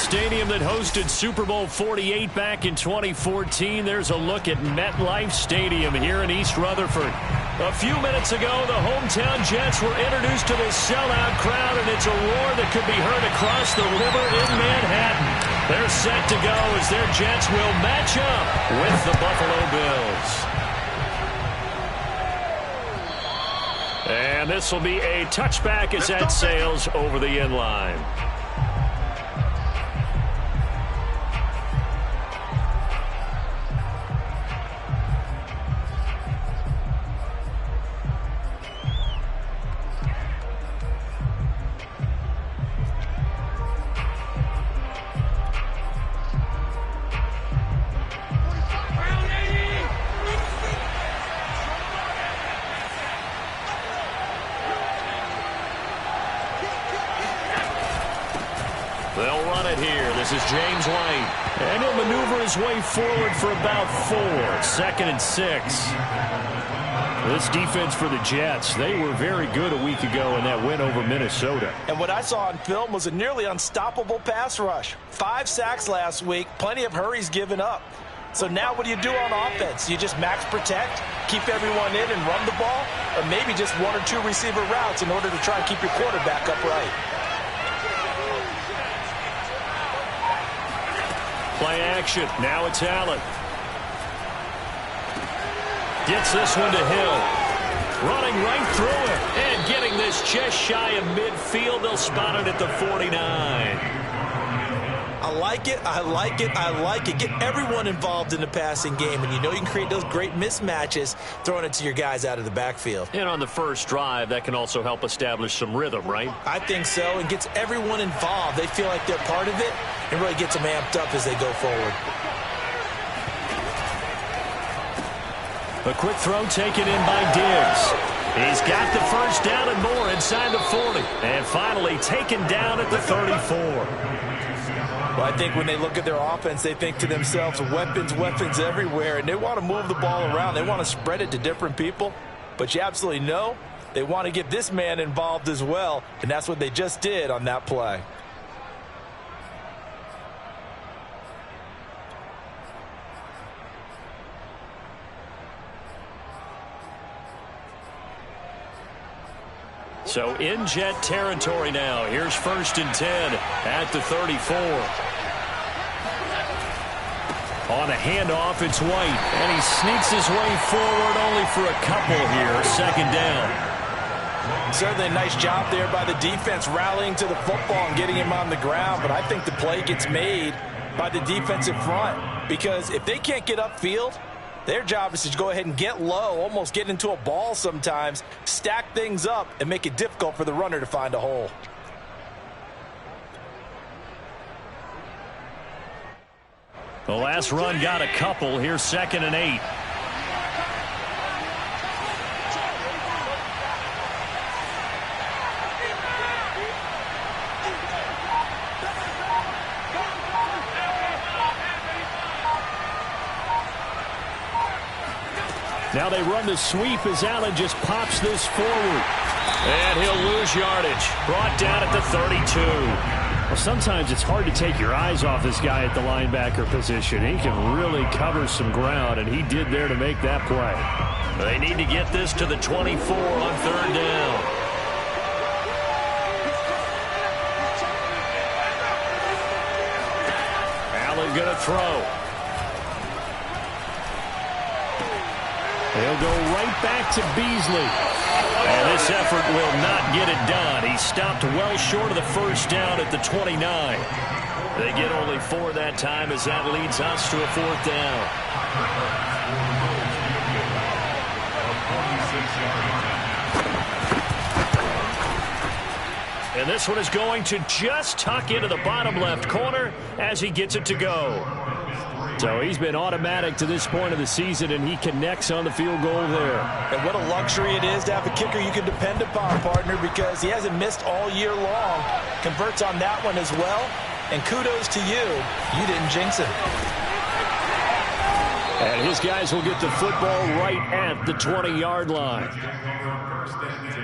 stadium that hosted Super Bowl 48 back in 2014. There's a look at MetLife Stadium here in East Rutherford. A few minutes ago, the hometown Jets were introduced to this sellout crowd, and it's a roar that could be heard across the river in Manhattan. They're set to go as their Jets will match up with the Buffalo Bills. And this will be a touchback as that sails over the end line. They'll run it here. This is James White. And he'll maneuver his way forward for about 4. 2nd and 6. This defense for the Jets, they were very good a week ago in that win over Minnesota. And what I saw on film was a nearly unstoppable pass rush. 5 sacks last week, plenty of hurries given up. So now what do you do on offense? You just max protect, keep everyone in and run the ball, or maybe just 1 or 2 receiver routes in order to try and keep your quarterback upright. Play action. Now it's Allen. Gets this one to Hill. Running right through it. And getting this just shy of midfield. They'll spot it at the 49. I like it. I like it. I like it. Get everyone involved in the passing game. And you know you can create those great mismatches throwing it to your guys out of the backfield. And on the first drive, that can also help establish some rhythm, right? I think so. And gets everyone involved. They feel like they're part of it. And really gets them amped up as they go forward. A quick throw taken in by Diggs. He's got the first down and more inside the 40. And finally taken down at the 34. Well, I think when they look at their offense, they think to themselves, weapons, weapons everywhere. And they want to move the ball around. They want to spread it to different people. But you absolutely know they want to get this man involved as well. And that's what they just did on that play. So in Jet territory now. Here's 1st and 10 at the 34. On a handoff, it's White. And he sneaks his way forward only for a couple here. 2nd down. Certainly a nice job there by the defense rallying to the football and getting him on the ground. But I think the play gets made by the defensive front. Because if they can't get upfield, their job is to go ahead and get low, almost get into a ball sometimes, stack things up, and make it difficult for the runner to find a hole. The last run got a couple. Here's 2nd and 8. Now they run the sweep as Allen just pops this forward. And he'll lose yardage. Brought down at the 32. Well, sometimes it's hard to take your eyes off this guy at the linebacker position. He can really cover some ground, and he did there to make that play. They need to get this to the 24 on 3rd down. Allen going to throw. He'll go right back to Beasley. And this effort will not get it done. He stopped well short of the first down at the 29. They get only 4 that time as that leads us to a 4th down. And this one is going to just tuck into the bottom left corner as he gets it to go. So he's been automatic to this point of the season, and he connects on the field goal there. And what a luxury it is to have a kicker you can depend upon, partner, because he hasn't missed all year long. Converts on that one as well. And kudos to you. You didn't jinx it. And his guys will get the football right at the 20-yard line. First and 10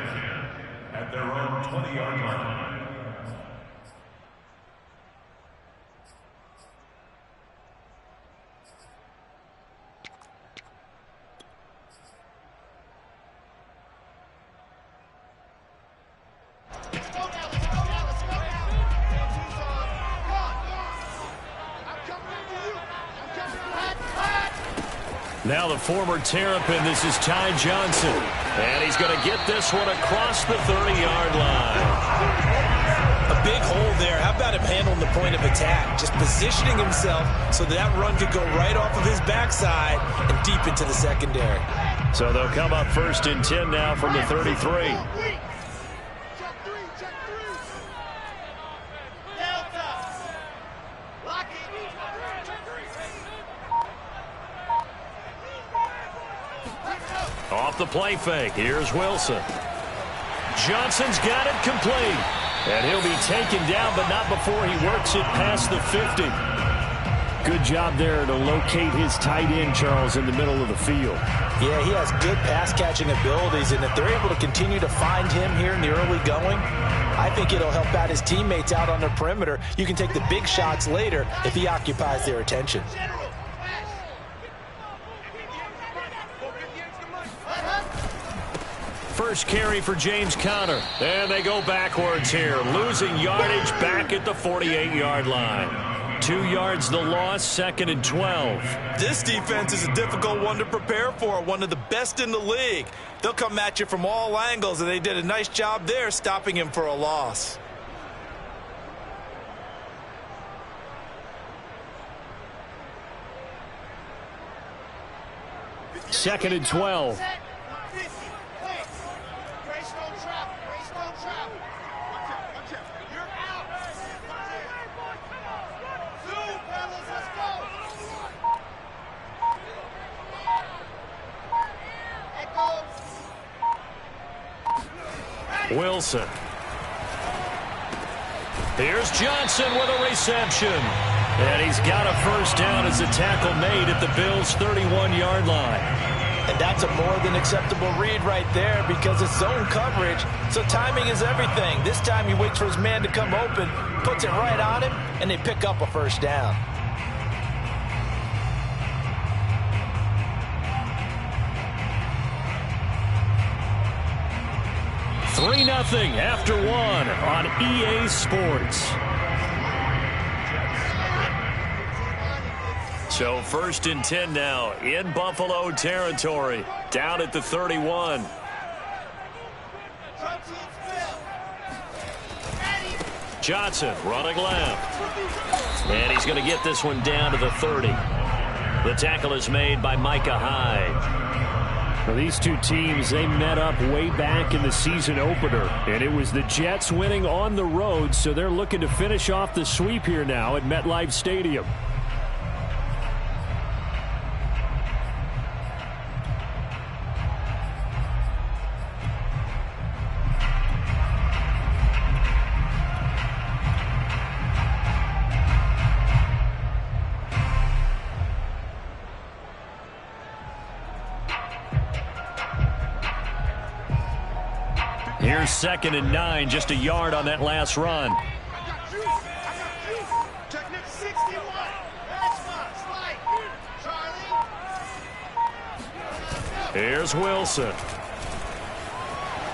at their own 20-yard line. Now the former Terrapin, this is Ty Johnson. And he's going to get this one across the 30-yard line. A big hole there. How about him handling the point of attack? Just positioning himself so that run could go right off of his backside and deep into the secondary. So they'll come up 1st and 10 now from the 33. Off the play fake. Here's Wilson. Johnson's got it complete. And he'll be taken down, but not before he works it past the 50. Good job there to locate his tight end, Charles, in the middle of the field. Yeah, he has good pass-catching abilities, and if they're able to continue to find him here in the early going, I think it'll help out his teammates out on the perimeter. You can take the big shots later if he occupies their attention. First carry for James Conner. And they go backwards here, losing yardage back at the 48-yard line. 2 yards the loss, 2nd and 12. This defense is a difficult one to prepare for, one of the best in the league. They'll come at you from all angles, and they did a nice job there stopping him for a loss. Second and 12. Wilson. Here's Johnson with a reception. And he's got a first down as a tackle made at the Bills' 31-yard line. And that's a more than acceptable read right there because it's zone coverage, so timing is everything. This time he waits for his man to come open, puts it right on him, and they pick up a first down. 3-0 after 1 on EA Sports. So 1st and 10 now in Buffalo territory, down at the 31. Johnson running left. And he's going to get this one down to the 30. The tackle is made by Micah Hyde. Well, these two teams, they met up way back in the season opener, and it was the Jets winning on the road, so they're looking to finish off the sweep here now at MetLife Stadium. Here's 2nd and 9, just a yard on that last run. Here's Wilson.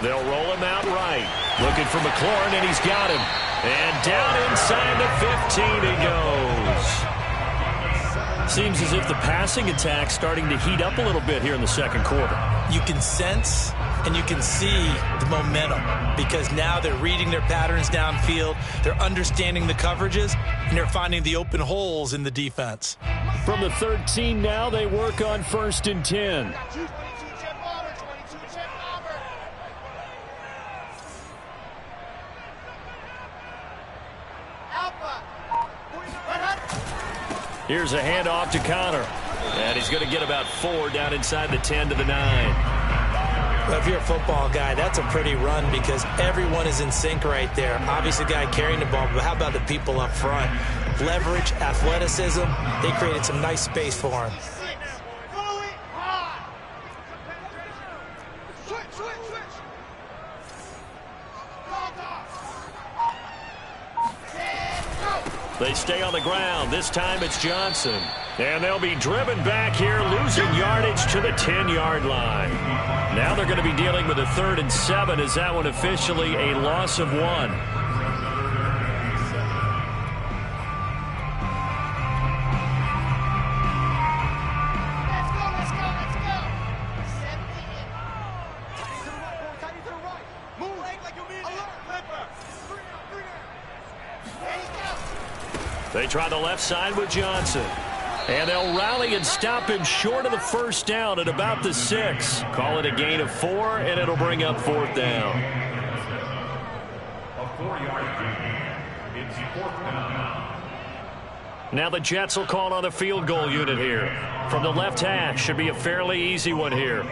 They'll roll him out right. Looking for McLaurin, and he's got him. And down inside the 15 he goes. Seems as if the passing attack's starting to heat up a little bit here in the second quarter. You can sense and you can see the momentum because now they're reading their patterns downfield, they're understanding the coverages, and they're finding the open holes in the defense. From the 13 now, they work on 1st and 10. Here's a handoff to Conner. And he's going to get about 4 down inside the 10 to the 9. Well, if you're a football guy, that's a pretty run because everyone is in sync right there. Obviously, the guy carrying the ball, but how about the people up front? Leverage, athleticism, they created some nice space for him. They stay on the ground. This time it's Johnson. And they'll be driven back here, losing yardage to the 10-yard line. Now they're going to be dealing with a 3rd and 7 as that one officially a loss of 1. They try the left side with Johnson. And they'll rally and stop him short of the first down at about the 6. Call it a gain of 4, and it'll bring up 4th down. A 4-yard gain. It's 4th down. Now the Jets will call on the field goal unit here. From the left hash, should be a fairly easy one here.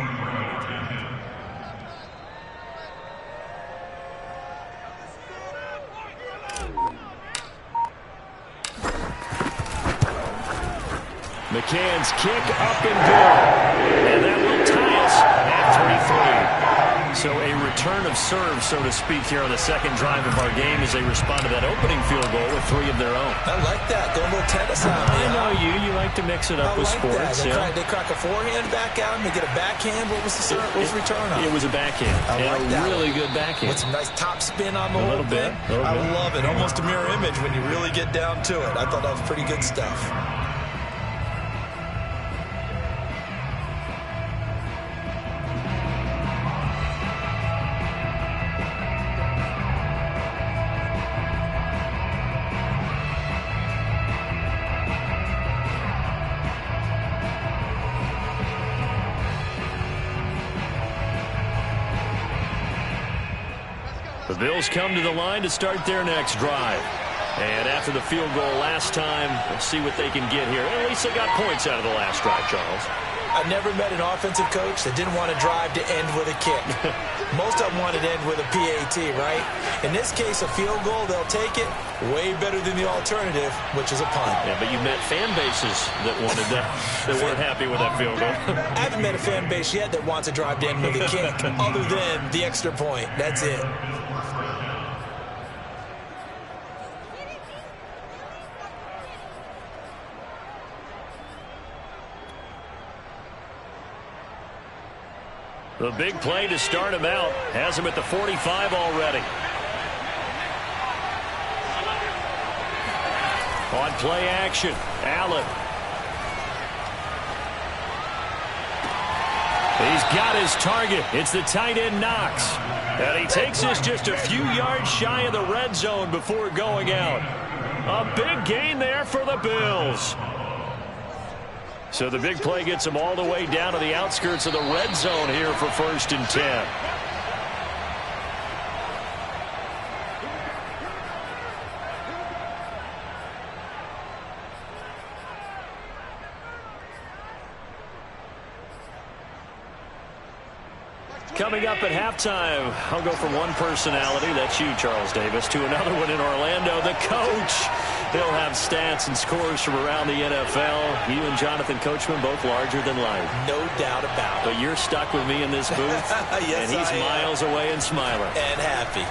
McCann's kick up and good. And that will tie us at 3-3. So a return of serve, so to speak, here on the second drive of our game as they respond to that opening field goal with 3 of their own. I like that. Go a little tennis out. I know you like to mix it up with sports. They crack a forehand back out and they get a backhand. What was the serve? What was the return on? It was a backhand. I like that. Really good backhand. With some nice top spin on the whole thing. I love it. Almost a mirror image when you really get down to it. I thought that was pretty good stuff. The Bills come to the line to start their next drive. And after the field goal last time, we'll see what they can get here. At least they got points out of the last drive, Charles. I've never met an offensive coach that didn't want to drive to end with a kick. Most of them wanted to end with a PAT, right? In this case, a field goal, they'll take it. Way better than the alternative, which is a punt. Yeah, but you met fan bases that wanted that, that weren't happy with that field goal. I haven't met a fan base yet that wants to drive to end with a kick, other than the extra point. That's it. The big play to start him out has him at the 45 already. On play action, Allen. He's got his target. It's the tight end Knox. And he takes this just a few yards shy of the red zone before going out. A big gain there for the Bills. So the big play gets them all the way down to the outskirts of the red zone here for 1st and 10. Coming up at halftime, I'll go from one personality, that's you, Charles Davis, to another one in Orlando, the coach. He'll have stats and scores from around the NFL. You and Jonathan Coachman both larger than life. No doubt about it. But you're stuck with me in this booth, yes, and he's miles away and smiling. And happy.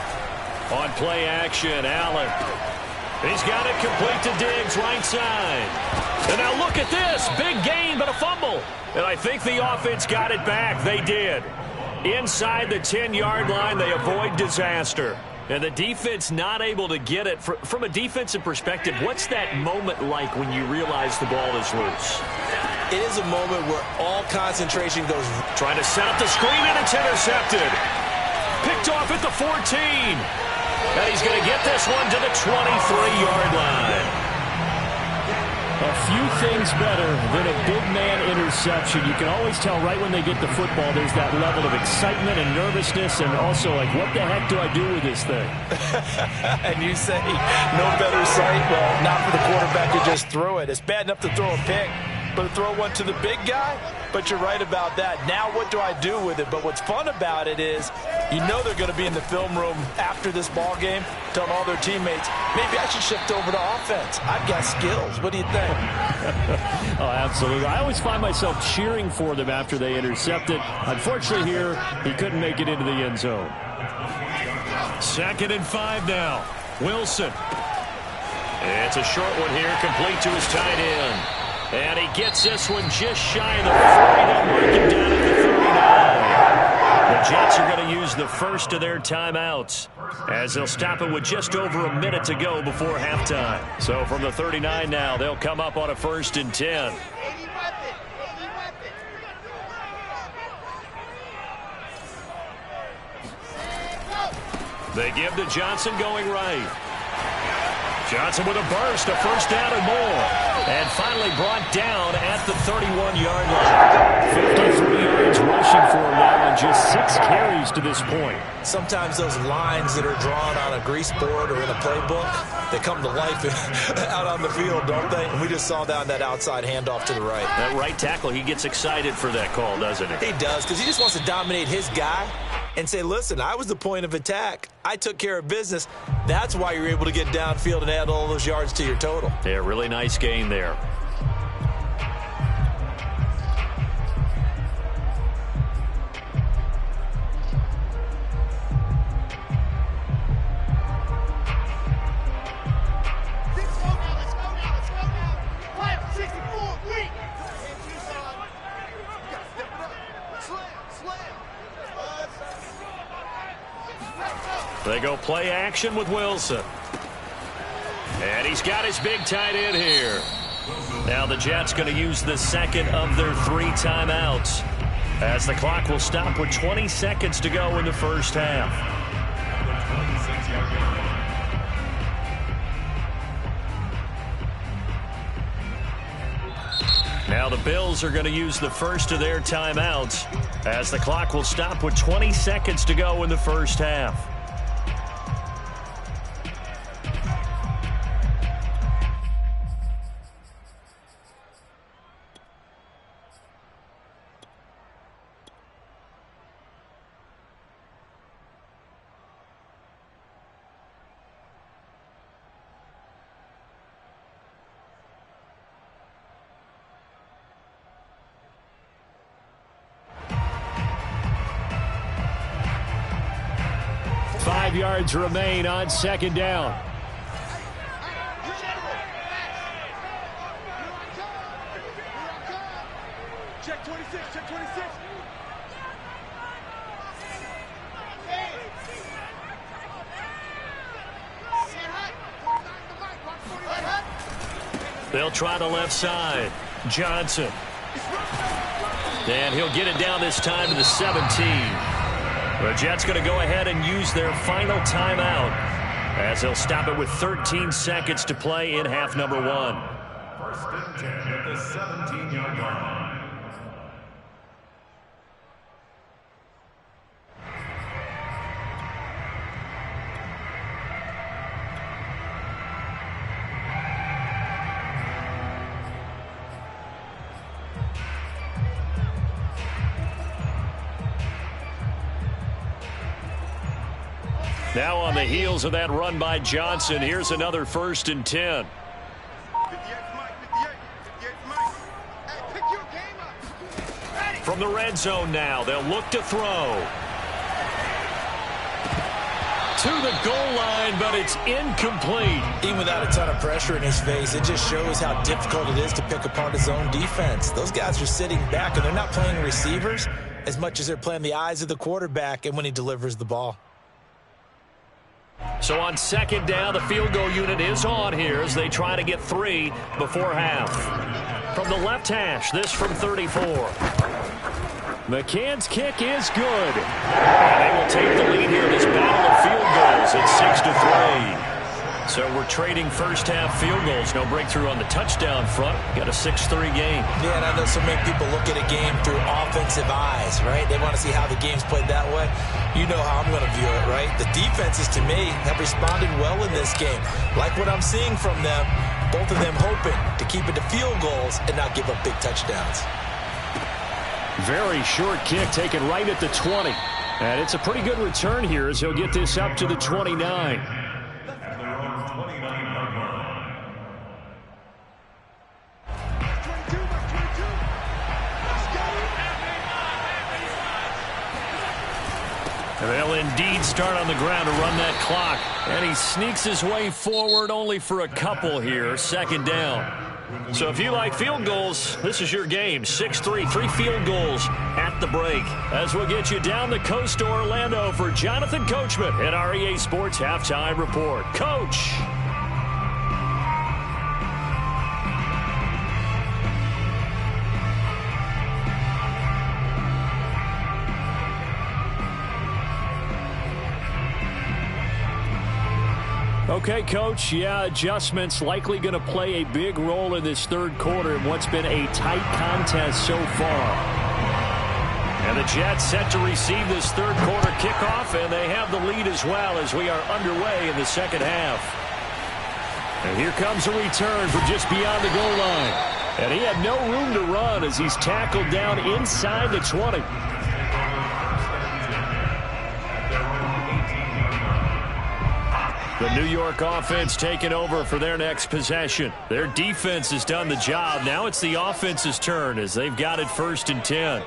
On play action, Allen. He's got it complete to Diggs, right side. And now look at this. Big gain, but a fumble. And I think the offense got it back. They did. Inside the 10-yard line, they avoid disaster. And the defense not able to get it. From a defensive perspective, what's that moment like when you realize the ball is loose? It is a moment where all concentration goes. Trying to set up the screen, and it's intercepted. Picked off at the 14. And he's going to get this one to the 23-yard line. A few things better than a big man interception. You can always tell right when they get the football, there's that level of excitement and nervousness, and also like, what the heck do I do with this thing? And you say, no better sight? Well, not for the quarterback who just threw it. It's bad enough to throw a pick, but to throw one to the big guy? But you're right about that. Now what do I do with it? But what's fun about it is, you know they're going to be in the film room after this ball game, telling all their teammates, maybe I should shift over to offense. I've got skills. What do you think? Oh, absolutely. I always find myself cheering for them after they intercept it. Unfortunately here, he couldn't make it into the end zone. 2nd and 5 now. Wilson. It's a short one here, complete to his tight end. And he gets this one just shy of the 40. They'll mark him down at the 39. The Jets are going to use the first of their timeouts as they'll stop it with just over a minute to go before halftime. So from the 39 now, they'll come up on a 1st and 10. They give to Johnson going right. Johnson with a burst, a first down and more. And finally brought down at the 31-yard line. 53 yards rushing for him now on just 6 carries to this point. Sometimes those lines that are drawn on a grease board or in a playbook, they come to life out on the field, don't they? And we just saw down that outside handoff to the right. That right tackle, he gets excited for that call, doesn't he? He does, because he just wants to dominate his guy and say, listen, I was the point of attack. I took care of business. That's why you're able to get downfield and add all those yards to your total. Yeah, really nice gain there. They go play action with Wilson. And he's got his big tight end here. Now the Jets going to use the second of their 3 timeouts, as the clock will stop with 20 seconds to go in the first half. Now the Bills are going to use the first of their timeouts, as the clock will stop with 20 seconds to go in the first half. Yards remain on second down. Check 26, check 26. They'll try the left side. Johnson. And he'll get it down this time to the 17. The Jets going to go ahead and use their final timeout, as they'll stop it with 13 seconds to play in half number 1. First and 10 at the 17-yard line. Now on the heels of that run by Johnson, here's another 1st and 10. From the red zone now, they'll look to throw. To the goal line, but it's incomplete. Even without a ton of pressure in his face, it just shows how difficult it is to pick apart his own defense. Those guys are sitting back, and they're not playing receivers as much as they're playing the eyes of the quarterback and when he delivers the ball. So on second down, the field goal unit is on here as they try to get 3 before half. From the left hash, this from 34. McCann's kick is good. And they will take the lead here in this battle of field goals at 6-3. So we're trading first half field goals. No breakthrough on the touchdown front. Got a 6-3 game. Yeah, and I know so many people look at a game through offensive eyes, right? They want to see how the game's played that way. You know how I'm going to view it, right? The defenses, to me, have responded well in this game. Like what I'm seeing from them, both of them hoping to keep it to field goals and not give up big touchdowns. Very short kick taken right at the 20. And it's a pretty good return here as he'll get this up to the 29. They'll indeed start on the ground to run that clock. And he sneaks his way forward only for a couple here. Second down. So if you like field goals, this is your game. 6-3, 3 field goals at the break. As we'll get you down the coast to Orlando for Jonathan Coachman at our EA Sports Halftime Report. Coach. Okay, Coach, yeah, adjustments likely going to play a big role in this third quarter in what's been a tight contest so far. And the Jets set to receive this third quarter kickoff, and they have the lead as well as we are underway in the second half. And here comes a return from just beyond the goal line. And he had no room to run as he's tackled down inside the 20. The New York offense taking over for their next possession. Their defense has done the job. Now it's the offense's turn as they've got it 1st and 10.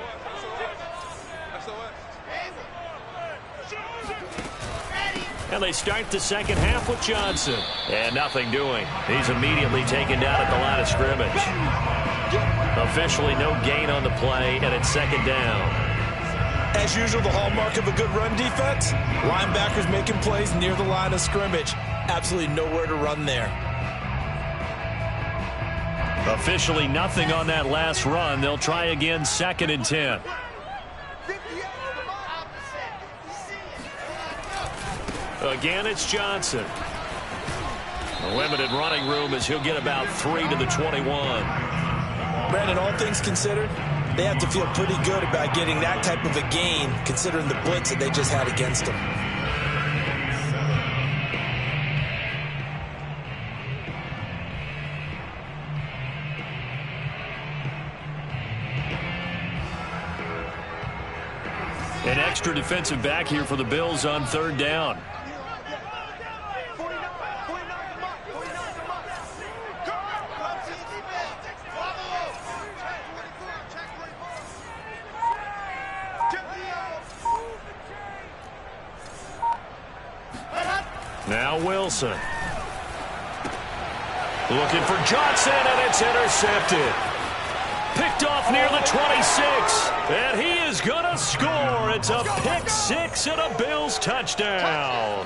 And they start the second half with Johnson. And nothing doing. He's immediately taken down at the line of scrimmage. Officially no gain on the play, and it's second down. As usual, the hallmark of a good run defense, linebackers making plays near the line of scrimmage. Absolutely nowhere to run there. Officially nothing on that last run. They'll try again 2nd and 10. Again, it's Johnson. A limited running room as he'll get about 3 to the 21. Brandon, all things considered, they have to feel pretty good about getting that type of a gain, considering the blitz that they just had against them. An extra defensive back here for the Bills on 3rd down. Now Wilson. Looking for Johnson, and it's intercepted. Picked off near the 26. And he is going to score. It's a pick 6 and a Bills touchdown.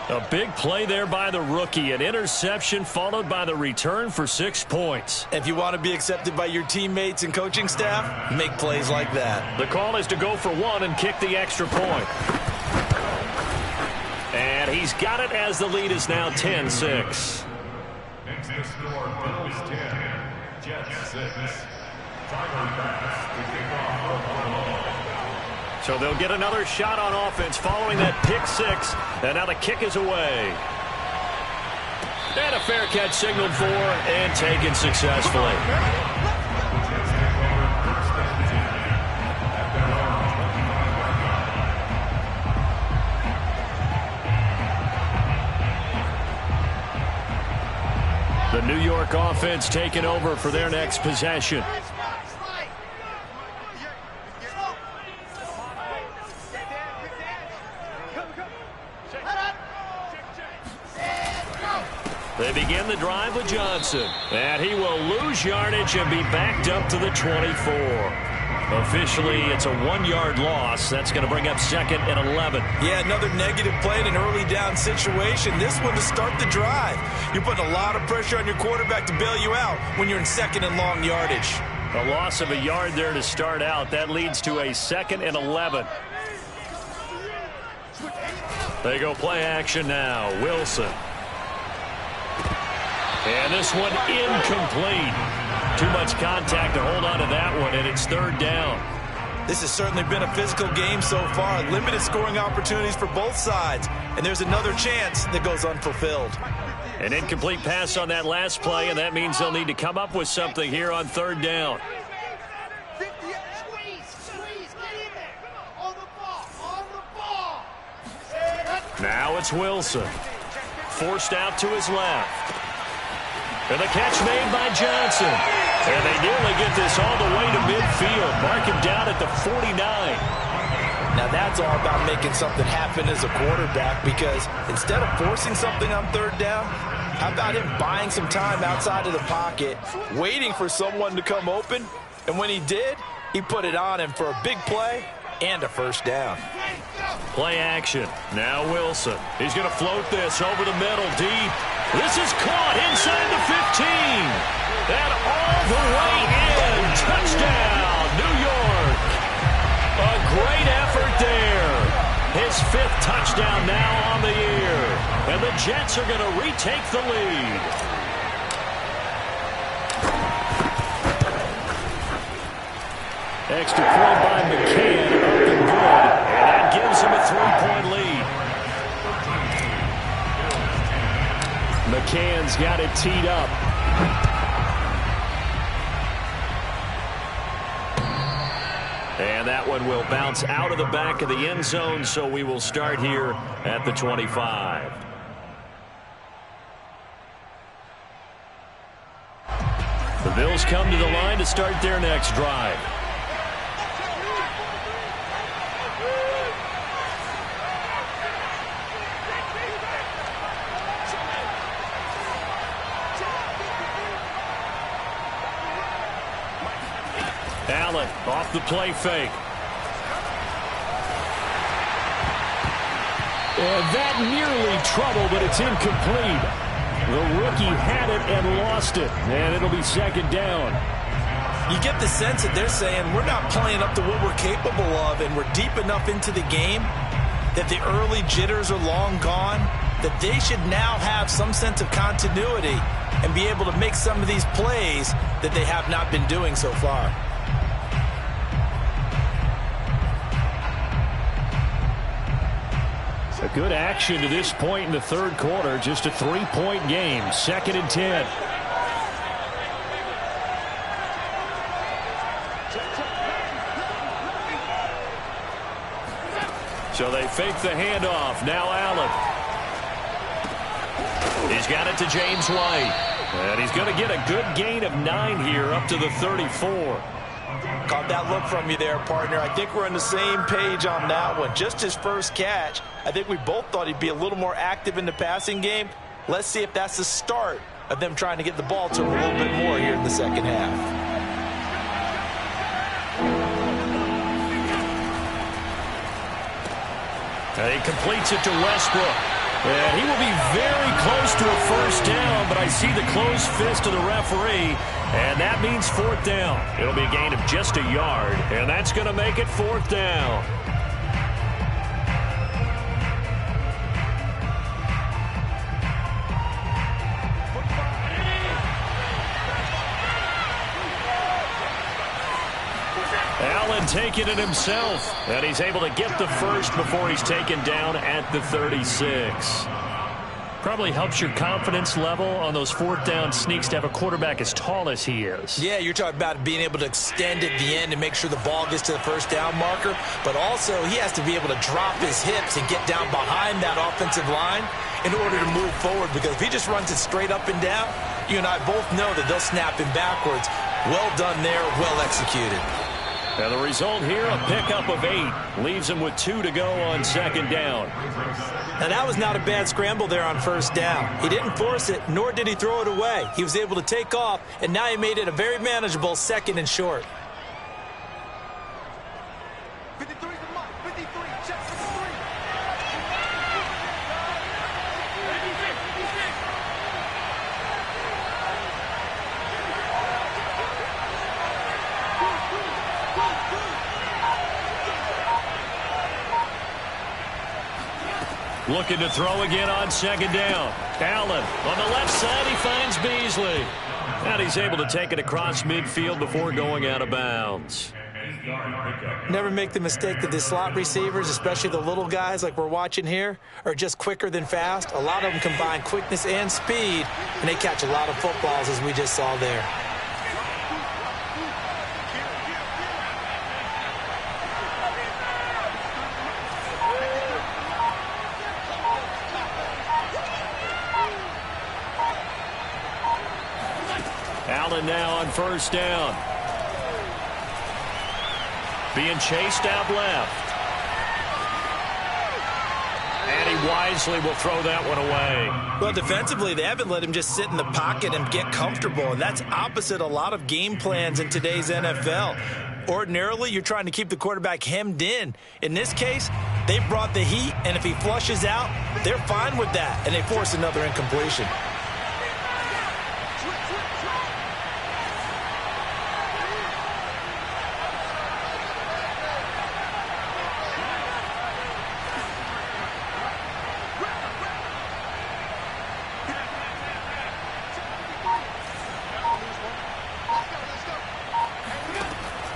A big play there by the rookie. An interception followed by the return for 6 points. If you want to be accepted by your teammates and coaching staff, make plays like that. The call is to go for 1 and kick the extra point. And he's got it as the lead is now 10-6. Next to score, Bills 10, Jets 6. So they'll get another shot on offense following that pick 6. And now the kick is away. And a fair catch signaled for and taken successfully. The New York offense taking over for their next possession. They begin the drive with Johnson. And he will lose yardage and be backed up to the 24. Officially, it's a 1-yard loss. That's going to bring up 2nd and 11. Yeah, another negative play in an early down situation. This one to start the drive. You're putting a lot of pressure on your quarterback to bail you out when you're in 2nd and long yardage. A loss of a yard there to start out. That leads to a 2nd and 11. They go play action now. Wilson. And this one incomplete. Too much contact to hold on to that one, and it's 3rd down. This has certainly been a physical game so far. Limited scoring opportunities for both sides. And there's another chance that goes unfulfilled. An incomplete pass on that last play, and that means they'll need to come up with something here on 3rd down. Now it's Wilson. Forced out to his left. And the catch made by Johnson. And they nearly get this all the way to midfield. Mark him down at the 49. Now that's all about making something happen as a quarterback, because instead of forcing something on 3rd down, how about him buying some time outside of the pocket, waiting for someone to come open, and when he did, he put it on him for a big play and a 1st down. Play action. Now Wilson. He's going to float this over the middle deep. This is caught inside the 15. And all the way in. Touchdown, New York. A great effort there. His 5th touchdown now on the year. And the Jets are going to retake the lead. Extra point by McCann, up and good. And that gives him a 3-point lead. McCann's got it teed up. And that one will bounce out of the back of the end zone, so we will start here at the 25. The Bills come to the line to start their next drive. Allen off the play fake. And that nearly trouble, but it's incomplete. The rookie had it and lost it, and it'll be second down. You get the sense that they're saying we're not playing up to what we're capable of, and we're deep enough into the game that the early jitters are long gone, that they should now have some sense of continuity and be able to make some of these plays that they have not been doing so far. A good action to this point in the third quarter. Just a 3-point game. 2nd and 10. So they fake the handoff. Now Allen. He's got it to James White. And he's going to get a good gain of 9 here up to the 34. Caught that look from you there, partner. I think we're on the same page on that one. Just his first catch. I think we both thought he'd be a little more active in the passing game. Let's see if that's the start of them trying to get the ball to him a little bit more here in the second half. And he completes it to Westbrook. And he will be very close to a first down, but I see the closed fist of the referee, and that means 4th down. It'll be a gain of just a yard, and that's going to make it 4th down. Allen taking it himself, and he's able to get the first before he's taken down at the 36. Probably helps your confidence level on those 4th down sneaks to have a quarterback as tall as he is. Yeah, you're talking about being able to extend at the end and make sure the ball gets to the first down marker, but also he has to be able to drop his hips and get down behind that offensive line in order to move forward, because if he just runs it straight up and down, you and I both know that they'll snap him backwards. Well done there, well executed. And the result here, a pickup of 8. Leaves him with 2 to go on 2nd down. Now, that was not a bad scramble there on first down. He didn't force it, nor did he throw it away. He was able to take off, and now he made it a very manageable 2nd and short. 53 is the mark. 53. Check 53. Looking to throw again on 2nd down. Allen on the left side, he finds Beasley. And he's able to take it across midfield before going out of bounds. Never make the mistake that the slot receivers, especially the little guys like we're watching here, are just quicker than fast. A lot of them combine quickness and speed, and they catch a lot of footballs, as we just saw there. Allen now on first down. Being chased out left. And he wisely will throw that one away. Well, defensively, they haven't let him just sit in the pocket and get comfortable, and that's opposite a lot of game plans in today's NFL. Ordinarily, you're trying to keep the quarterback hemmed in. In this case, they brought the heat, and if he flushes out, they're fine with that, and they force another incompletion.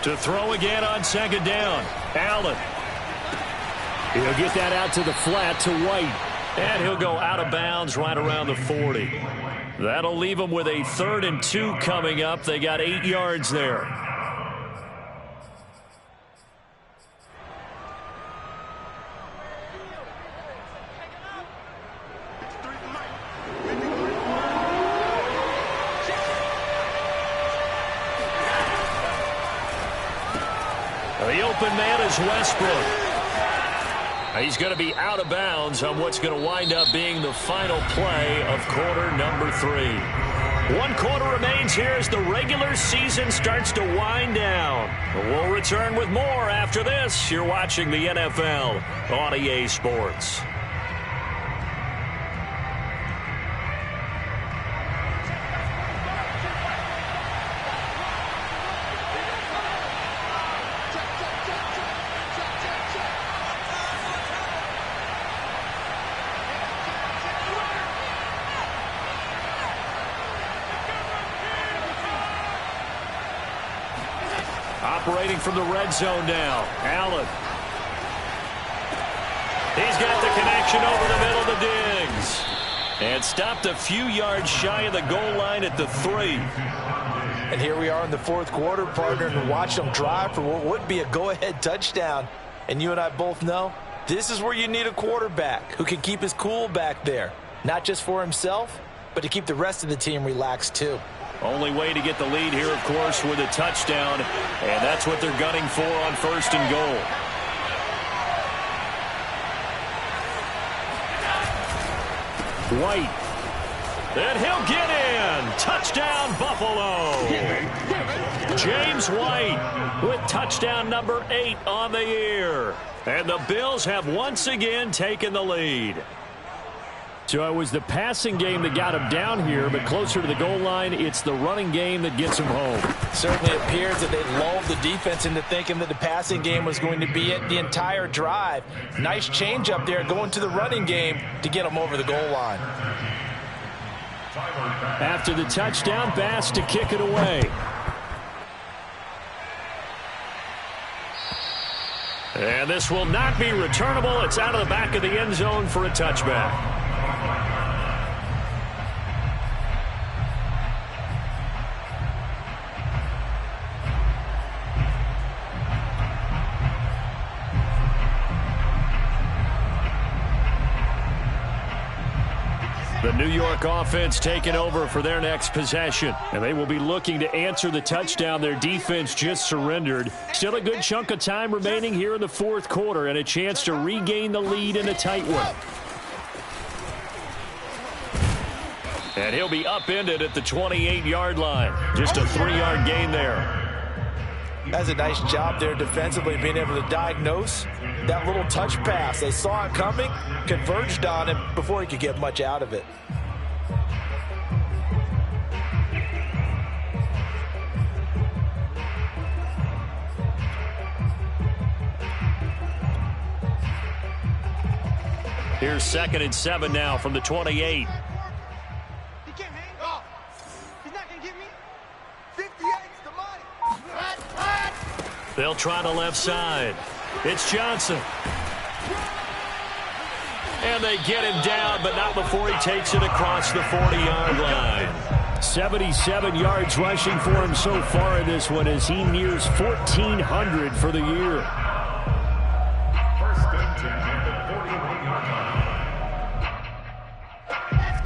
To throw again on second down. Allen. He'll get that out to the flat to White. And he'll go out of bounds right around the 40. That'll leave them with a 3rd and 2 coming up. They got 8 yards there. The open man is Westbrook. He's going to be out of bounds on what's going to wind up being the final play of quarter number 3. 1 quarter remains here as the regular season starts to wind down. We'll return with more after this. You're watching the NFL on EA Sports. Operating from the red zone now. Allen. He's got the connection over the middle to Diggs. And stopped a few yards shy of the goal line at the 3. And here we are in the 4th quarter, partner, and watch them drive for what would be a go-ahead touchdown. And you and I both know this is where you need a quarterback who can keep his cool back there. Not just for himself, but to keep the rest of the team relaxed too. Only way to get the lead here, of course, with a touchdown. And that's what they're gunning for on 1st and goal. White. And he'll get in. Touchdown, Buffalo. James White with touchdown number 8 on the year. And the Bills have once again taken the lead. So it was the passing game that got him down here, but closer to the goal line, it's the running game that gets him home. Certainly appears that they lulled the defense into thinking that the passing game was going to be it the entire drive. Nice change up there going to the running game to get them over the goal line. After the touchdown, Bass to kick it away. And this will not be returnable. It's out of the back of the end zone for a touchback. The New York offense taking over for their next possession. And they will be looking to answer the touchdown their defense just surrendered. Still a good chunk of time remaining here in the 4th quarter and a chance to regain the lead in a tight one. And he'll be upended at the 28-yard line. Just a 3-yard gain there. That's a nice job there defensively, being able to diagnose that little touch pass. They saw it coming, converged on him before he could get much out of it. Here's 2nd and 7 now from the 28. He can't hang off. He's not going to give me 58's the money. They'll try the left side. It's Johnson. And they get him down, but not before he takes it across the 40-yard line. 77 yards rushing for him so far in this one as he nears 1,400 for the year. 1st and 10 at the 41-yard line.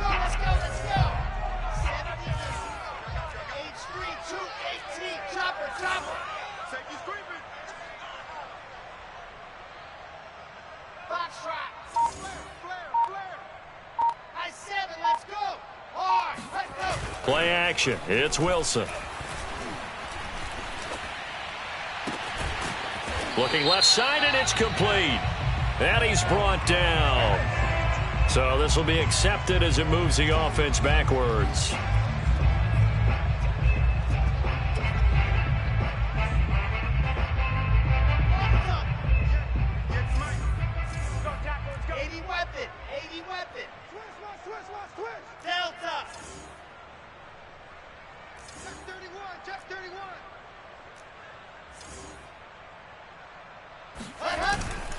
Let's go. H3, 218, chopper. Safety screaming. Box trap. Flare. Nice 7, let's go. Hard, let's go. Play action. It's Wilson. Looking left side, and it's complete. And he's brought down. So this will be accepted as it moves the offense backwards.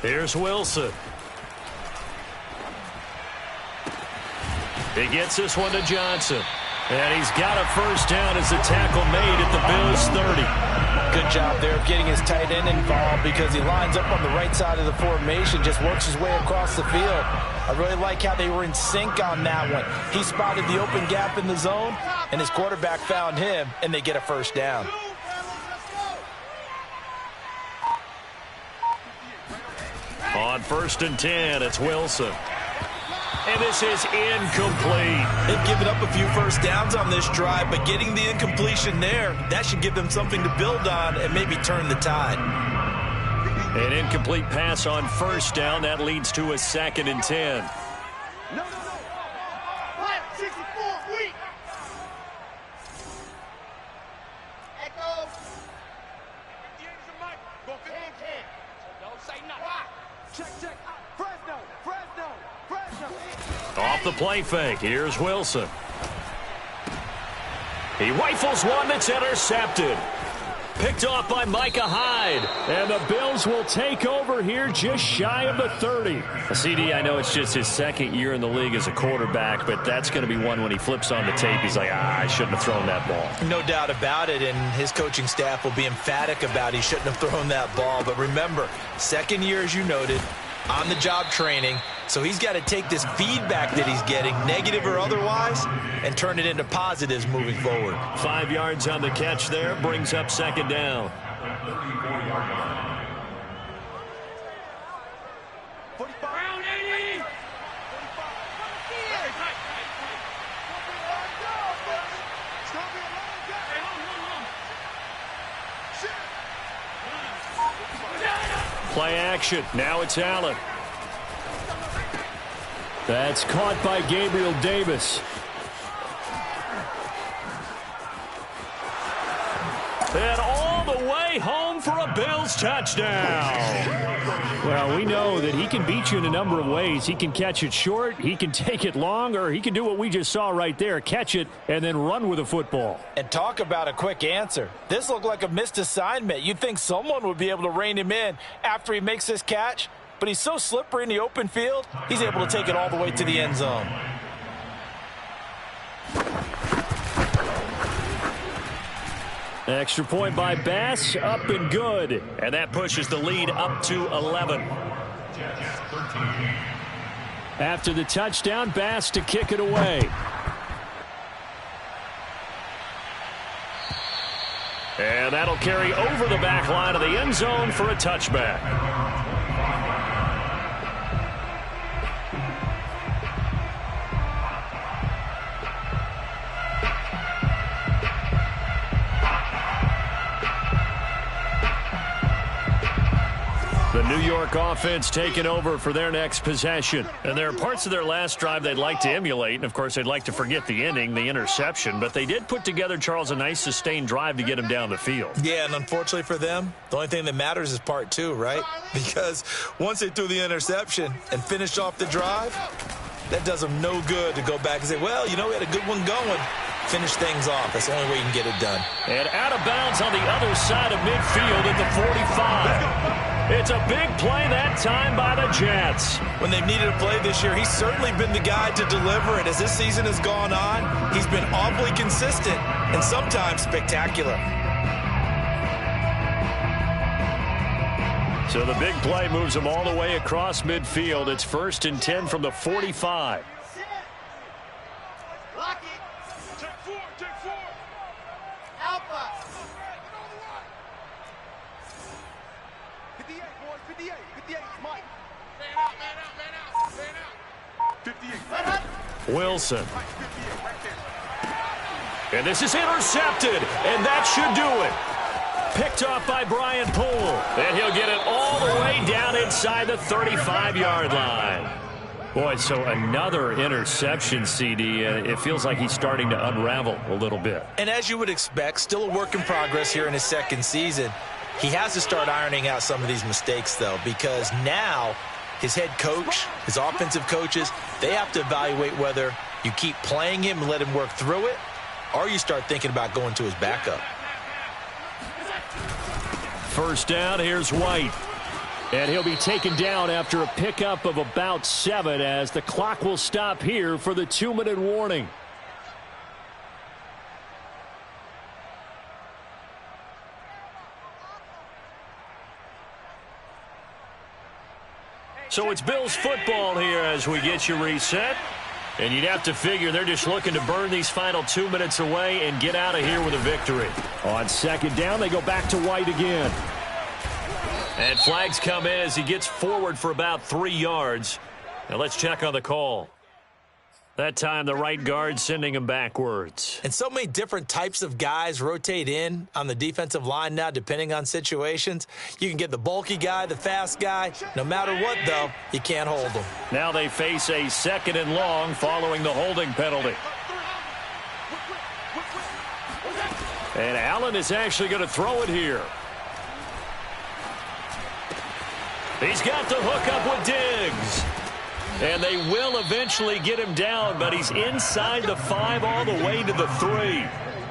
Here's Wilson. He gets this one to Johnson. And he's got a first down as the tackle made at the Bills' 30. Good job there of getting his tight end involved because he lines up on the right side of the formation, just works his way across the field. I really like how they were in sync on that one. He spotted the open gap in the zone, and his quarterback found him, and they get a first down. On 1st and 10, it's Wilson. And this is incomplete. They've given up a few first downs on this drive, but getting the incompletion there, that should give them something to build on and maybe turn the tide. An incomplete pass on first down. That leads to a 2nd and 10. No. Flat 64, weak. Echo. Go 10. Don't say nothing. Check. Fresno. Off the play fake. Here's Wilson. He rifles one that's intercepted. Picked off by Micah Hyde. And the Bills will take over here just shy of the 30. CD, I know it's just his 2nd year in the league as a quarterback, but that's going to be one when he flips on the tape. He's like, I shouldn't have thrown that ball. No doubt about it, and his coaching staff will be emphatic about he shouldn't have thrown that ball. But remember, 2nd year, as you noted, on-the-job training. So he's got to take this feedback that he's getting, negative or otherwise, and turn it into positives moving forward. 5 yards on the catch there, brings up 2nd down. 45. Round 80. Play action. Now it's Allen. That's caught by Gabriel Davis. And all the way home for a Bills touchdown. Well, we know that he can beat you in a number of ways. He can catch it short, he can take it long, or he can do what we just saw right there, catch it and then run with the football. And talk about a quick answer. This looked like a missed assignment. You'd think someone would be able to rein him in after he makes this catch. But he's so slippery in the open field, he's able to take it all the way to the end zone. Extra point by Bass, up and good. And that pushes the lead up to 11. After the touchdown, Bass to kick it away. And that'll carry over the back line of the end zone for a touchback. The New York offense taking over for their next possession. And there are parts of their last drive they'd like to emulate. And, of course, they'd like to forget the ending, the interception. But they did put together, Charles, a nice sustained drive to get him down the field. Yeah, and unfortunately for them, the only thing that matters is part 2, right? Because once they threw the interception and finished off the drive, that does them no good to go back and say, well, you know, we had a good one going. Finish things off. That's the only way you can get it done. And out of bounds on the other side of midfield at the 45. It's a big play that time by the Jets. When they've needed a play this year, he's certainly been the guy to deliver it. As this season has gone on, he's been awfully consistent and sometimes spectacular. So the big play moves him all the way across midfield. It's 1st and 10 from the 45. Lock it. Check 4. Alpha. 58, boys. 58, Mike. Man out. 58. Wilson. And this is intercepted, and that should do it. Picked off by Brian Poole. And he'll get it all the way down inside the 35-yard line. Boy, so another interception, CD. It feels like he's starting to unravel a little bit. And as you would expect, still a work in progress here in his 2nd season. He has to start ironing out some of these mistakes, though, because now his head coach, his offensive coaches, they have to evaluate whether you keep playing him and let him work through it, or you start thinking about going to his backup. First down, here's White. And he'll be taken down after a pickup of about 7 as the clock will stop here for the 2-minute warning. So it's Bills football here as we get you reset. And you'd have to figure they're just looking to burn these final 2 minutes away and get out of here with a victory. On second down, they go back to White again. And flags come in as he gets forward for about 3 yards. Now let's check on the call. That time the right guard sending him backwards. And so many different types of guys rotate in on the defensive line now depending on situations. You can get the bulky guy, the fast guy. No matter what, though, you can't hold them. Now they face a 2nd and long following the holding penalty. And Allen is actually going to throw it here. He's got the hook up with Diggs. And they will eventually get him down, but he's inside the 5 all the way to the 3.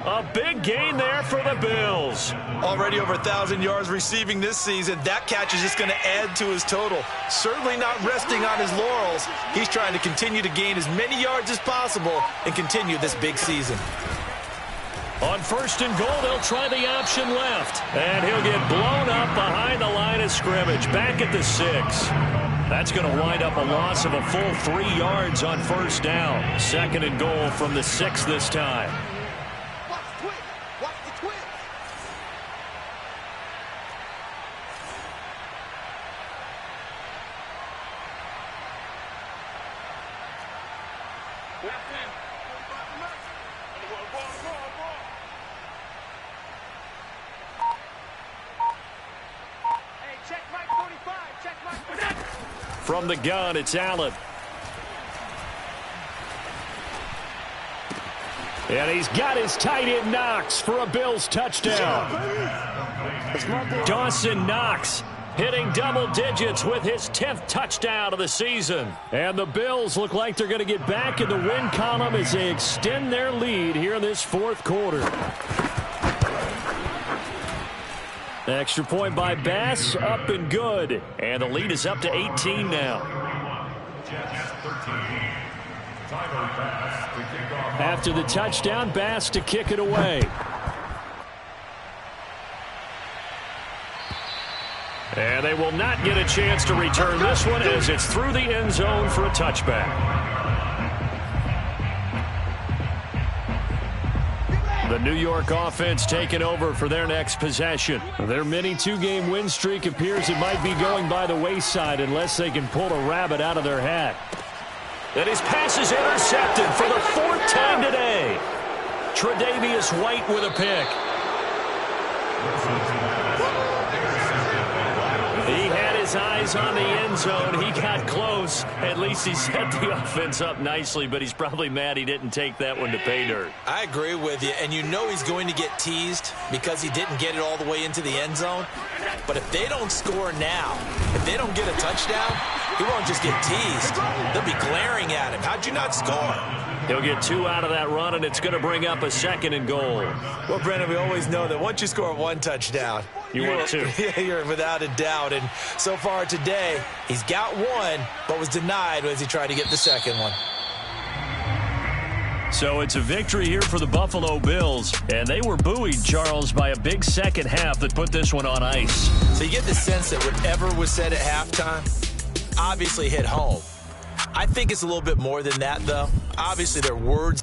A big gain there for the Bills. Already over 1,000 yards receiving this season. That catch is just going to add to his total. Certainly not resting on his laurels. He's trying to continue to gain as many yards as possible and continue this big season. On 1st and goal, they'll try the option left. And he'll get blown up behind the line of scrimmage, back at the 6. That's going to wind up a loss of a full 3 yards on 1st down. 2nd and goal from the 6 this time. Watch the twist. Watch the twist. Hey, check Mike 45. Check Mike 45. From the gun, it's Allen. And he's got his tight end Knox for a Bills touchdown. Dawson Knox hitting double digits with his 10th touchdown of the season. And the Bills look like they're going to get back in the win column as they extend their lead here in this 4th quarter. Extra point by Bass, up and good. And the lead is up to 18 now. After the touchdown, Bass to kick it away. And they will not get a chance to return this one as it's through the end zone for a touchback. The New York offense taking over for their next possession. Their mini 2-game win streak appears it might be going by the wayside unless they can pull a rabbit out of their hat. And his pass is intercepted for the 4th time today. Tre'Davious White with a pick. He had his eyes on the end zone. He got close. At least he set the offense up nicely, but he's probably mad he didn't take that one to pay dirt. I agree with you, and you know he's going to get teased because he didn't get it all the way into the end zone. But if they don't score now, if they don't get a touchdown, he won't just get teased. They'll be glaring at him. How'd you not score? He'll get 2 out of that run, and it's going to bring up a 2nd and goal. Well, Brendan, we always know that once you score 1 touchdown, you're 2. You're without a doubt. And so far today, he's got 1, but was denied as he tried to get the 2nd one. So it's a victory here for the Buffalo Bills. And they were buoyed, Charles, by a big second half that put this one on ice. So you get the sense that whatever was said at halftime obviously hit home. I think it's a little bit more than that, though. Obviously, their words